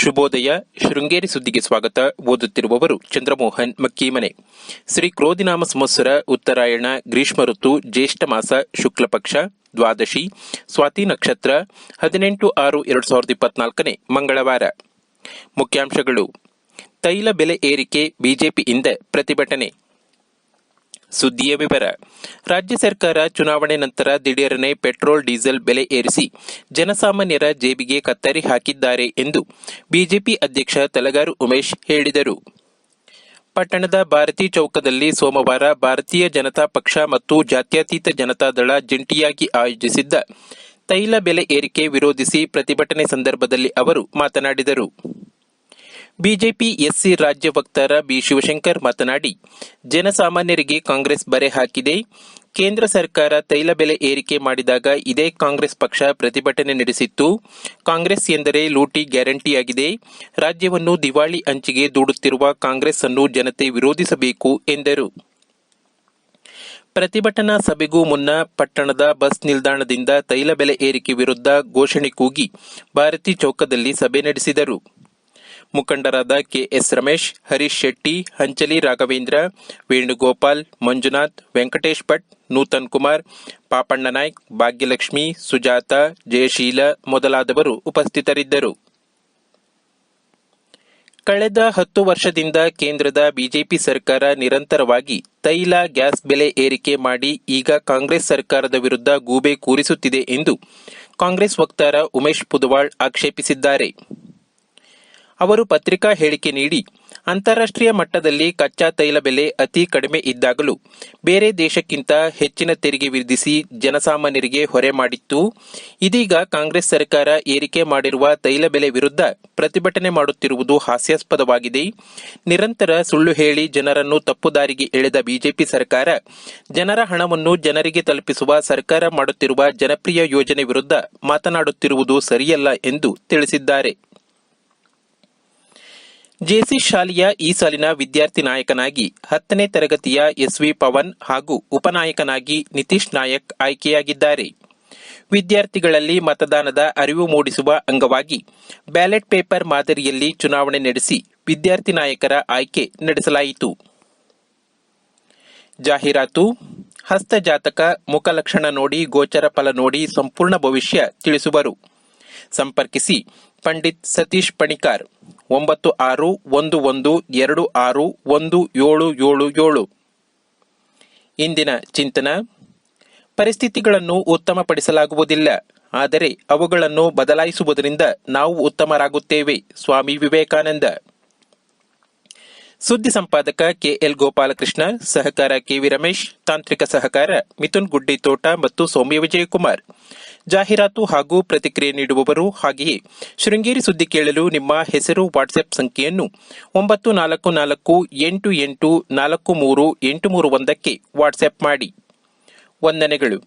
ಶುಭೋದಯ. ಶೃಂಗೇರಿ ಸುದ್ದಿಗೆ ಸ್ವಾಗತ. ಓದುತ್ತಿರುವವರು ಚಂದ್ರಮೋಹನ್ ಮಕ್ಕೀಮನೆ. ಶ್ರೀ ಕ್ರೋಧಿನಾಮ ಸಂವತ್ಸರ, ಉತ್ತರಾಯಣ, ಗ್ರೀಷ್ಮ ಋತು, ಜ್ಯೇಷ್ಠ ಮಾಸ, ಶುಕ್ಲ ಪಕ್ಷ, ದ್ವಾದಶಿ, ಸ್ವಾತಿ ನಕ್ಷತ್ರ, 18/6/2024 ಮಂಗಳವಾರ. ಮುಖ್ಯಾಂಶಗಳು. ತೈಲ ಬೆಲೆ ಏರಿಕೆ, ಬಿಜೆಪಿಯಿಂದ ಪ್ರತಿಭಟನೆ. ಸುದ್ದಿಯ ವಿವರ. ರಾಜ್ಯ ಸರ್ಕಾರ ಚುನಾವಣೆ ನಂತರ ದಿಢೀರನೆ ಪೆಟ್ರೋಲ್ ಡೀಸೆಲ್ ಬೆಲೆ ಏರಿಸಿ ಜನಸಾಮಾನ್ಯರ ಜೇಬಿಗೆ ಕತ್ತರಿ ಹಾಕಿದ್ದಾರೆ ಎಂದು ಬಿಜೆಪಿ ಅಧ್ಯಕ್ಷ ತಲಗಾರು ಉಮೇಶ್ ಹೇಳಿದರು. ಪಟ್ಟಣದ ಭಾರತಿ ಚೌಕದಲ್ಲಿ ಸೋಮವಾರ ಭಾರತೀಯ ಜನತಾ ಪಕ್ಷ ಮತ್ತು ಜಾತ್ಯತೀತ ಜನತಾದಳ ಜಂಟಿಯಾಗಿ ಆಯೋಜಿಸಿದ್ದ ತೈಲ ಬೆಲೆ ಏರಿಕೆ ವಿರೋಧಿಸಿ ಪ್ರತಿಭಟನೆ ಸಂದರ್ಭದಲ್ಲಿ ಅವರು ಮಾತನಾಡಿದರು. ಬಿಜೆಪಿ ಎಸ್ಸಿ ರಾಜ್ಯ ವಕ್ತಾರ ಬಿ ಶಿವಶಂಕರ್ ಮಾತನಾಡಿ, ಜನಸಾಮಾನ್ಯರಿಗೆ ಕಾಂಗ್ರೆಸ್ ಬರೆ ಹಾಕಿದೆ. ಕೇಂದ್ರ ಸರ್ಕಾರ ತೈಲ ಬೆಲೆ ಏರಿಕೆ ಮಾಡಿದಾಗ ಇದೇ ಕಾಂಗ್ರೆಸ್ ಪಕ್ಷ ಪ್ರತಿಭಟನೆ ನಡೆಸಿತ್ತು. ಕಾಂಗ್ರೆಸ್ ಎಂದರೆ ಲೂಟಿ ಗ್ಯಾರಂಟಿಯಾಗಿದೆ. ರಾಜ್ಯವನ್ನು ದಿವಾಳಿ ಅಂಚಿಗೆ ದೂಡುತ್ತಿರುವ ಕಾಂಗ್ರೆಸ್ ಅನ್ನು ಜನತೆ ವಿರೋಧಿಸಬೇಕು ಎಂದರು. ಪ್ರತಿಭಟನಾ ಸಭೆಗೂ ಮುನ್ನ ಪಟ್ಟಣದ ಬಸ್ ನಿಲ್ದಾಣದಿಂದ ತೈಲ ಬೆಲೆ ಏರಿಕೆ ವಿರುದ್ಧ ಘೋಷಣೆ ಕೂಗಿ ಭಾರತಿ ಚೌಕದಲ್ಲಿ ಸಭೆ ನಡೆಸಿದರು. ಮುಖಂಡರಾದ ಕೆಎಸ್ ರಮೇಶ್, ಹರೀಶ್ ಶೆಟ್ಟಿ, ಹಂಚಲಿ ರಾಘವೇಂದ್ರ, ವೇಣುಗೋಪಾಲ್, ಮಂಜುನಾಥ್, ವೆಂಕಟೇಶ್ ಭಟ್, ನೂತನ್ ಕುಮಾರ್, ಪಾಪಣ್ಣ ನಾಯ್ಕ್, ಭಾಗ್ಯಲಕ್ಷ್ಮಿ, ಸುಜಾತ, ಜಯಶೀಲ ಮೊದಲಾದವರು ಉಪಸ್ಥಿತರಿದ್ದರು. ಕಳೆದ 10 ವರ್ಷದಿಂದ ಕೇಂದ್ರದ ಬಿಜೆಪಿ ಸರ್ಕಾರ ನಿರಂತರವಾಗಿ ತೈಲ, ಗ್ಯಾಸ್ ಬೆಲೆ ಏರಿಕೆ ಮಾಡಿ ಈಗ ಕಾಂಗ್ರೆಸ್ ಸರ್ಕಾರದ ವಿರುದ್ಧ ಗೂಬೆ ಕೂರಿಸುತ್ತಿದೆ ಎಂದು ಕಾಂಗ್ರೆಸ್ ವಕ್ತಾರ ಉಮೇಶ್ ಪುದವಾಳ್ ಆಕ್ಷೇಪಿಸಿದ್ದಾರೆ. ಅವರು ಪತ್ರಿಕಾ ಹೇಳಿಕೆ ನೀಡಿ, ಅಂತಾರಾಷ್ಟ್ರೀಯ ಮಟ್ಟದಲ್ಲಿ ಕಚ್ಚಾ ತೈಲ ಬೆಲೆ ಅತಿ ಕಡಿಮೆ ಇದ್ದಾಗಲೂ ಬೇರೆ ದೇಶಕ್ಕಿಂತ ಹೆಚ್ಚಿನ ತೆರಿಗೆ ವಿಧಿಸಿ ಜನಸಾಮಾನ್ಯರಿಗೆ ಹೊರೆ ಮಾಡಿತ್ತು. ಇದೀಗ ಕಾಂಗ್ರೆಸ್ ಸರ್ಕಾರ ಏರಿಕೆ ಮಾಡಿರುವ ತೈಲ ಬೆಲೆ ವಿರುದ್ಧ ಪ್ರತಿಭಟನೆ ಮಾಡುತ್ತಿರುವುದು ಹಾಸ್ಯಾಸ್ಪದವಾಗಿದೆ. ನಿರಂತರ ಸುಳ್ಳು ಹೇಳಿ ಜನರನ್ನು ತಪ್ಪುದಾರಿಗೆ ಎಳೆದ ಬಿಜೆಪಿ ಸರ್ಕಾರ ಜನರ ಹಣವನ್ನು ಜನರಿಗೆ ತಲುಪಿಸುವ ಸರ್ಕಾರ ಮಾಡುತ್ತಿರುವ ಜನಪ್ರಿಯ ಯೋಜನೆ ವಿರುದ್ಧ ಮಾತನಾಡುತ್ತಿರುವುದು ಸರಿಯಲ್ಲ ಎಂದು ತಿಳಿಸಿದ್ದಾರೆ. ಜೆಸಿ ಶಾಲೆಯ ಈ ಸಾಲಿನ ವಿದ್ಯಾರ್ಥಿ ನಾಯಕನಾಗಿ 10ನೇ ತರಗತಿಯ ಎಸ್ವಿ ಪವನ್ ಹಾಗೂ ಉಪನಾಯಕನಾಗಿ ನಿತೀಶ್ ನಾಯಕ್ ಆಯ್ಕೆಯಾಗಿದ್ದಾರೆ. ವಿದ್ಯಾರ್ಥಿಗಳಲ್ಲಿ ಮತದಾನದ ಅರಿವು ಮೂಡಿಸುವ ಅಂಗವಾಗಿ ಬ್ಯಾಲೆಟ್ ಪೇಪರ್ ಮಾದರಿಯಲ್ಲಿ ಚುನಾವಣೆ ನಡೆಸಿ ವಿದ್ಯಾರ್ಥಿ ನಾಯಕರ ಆಯ್ಕೆ ನಡೆಸಲಾಯಿತು. ಜಾಹೀರಾತು. ಹಸ್ತಜಾತಕ, ಮುಖಲಕ್ಷಣ ನೋಡಿ, ಗೋಚರ ಫಲ ನೋಡಿ ಸಂಪೂರ್ಣ ಭವಿಷ್ಯ ತಿಳಿಸುವರು. ಸಂಪರ್ಕಿಸಿ ಪಂಡಿತ್ ಸತೀಶ್ ಪಣಿಕಾರ್ 9611261777. ಇಂದಿನ ಚಿಂತನ. ಪರಿಸ್ಥಿತಿಗಳನ್ನು ಉತ್ತಮಪಡಿಸಲಾಗುವುದಿಲ್ಲ, ಆದರೆ ಅವುಗಳನ್ನು ಬದಲಾಯಿಸುವುದರಿಂದ ನಾವು ಉತ್ತಮರಾಗುತ್ತೇವೆ. ಸ್ವಾಮಿ ವಿವೇಕಾನಂದ. ಸುದ್ದಿ ಸಂಪಾದಕ ಕೆಎಲ್ ಗೋಪಾಲಕೃಷ್ಣ, ಸಹಕಾರ ಕೆವಿ ರಮೇಶ್, ತಾಂತ್ರಿಕ ಸಹಕಾರ ಮಿಥುನ್ ಗುಡ್ಡಿ ತೋಟ ಮತ್ತು ಸೌಮ್ಯ ವಿಜಯಕುಮಾರ್. ಜಾಹೀರಾತು ಹಾಗೂ ಪ್ರತಿಕ್ರಿಯೆ ನೀಡುವವರು ಹಾಗೆಯೇ ಶೃಂಗೇರಿ ಸುದ್ದಿ ಕೇಳಲು ನಿಮ್ಮ ಹೆಸರು, ವಾಟ್ಸ್ಆಪ್ ಸಂಖ್ಯೆಯನ್ನು 9448843831 ವಾಟ್ಸ್ಆಪ್ ಮಾಡಿ. ವಂದನೆಗಳು.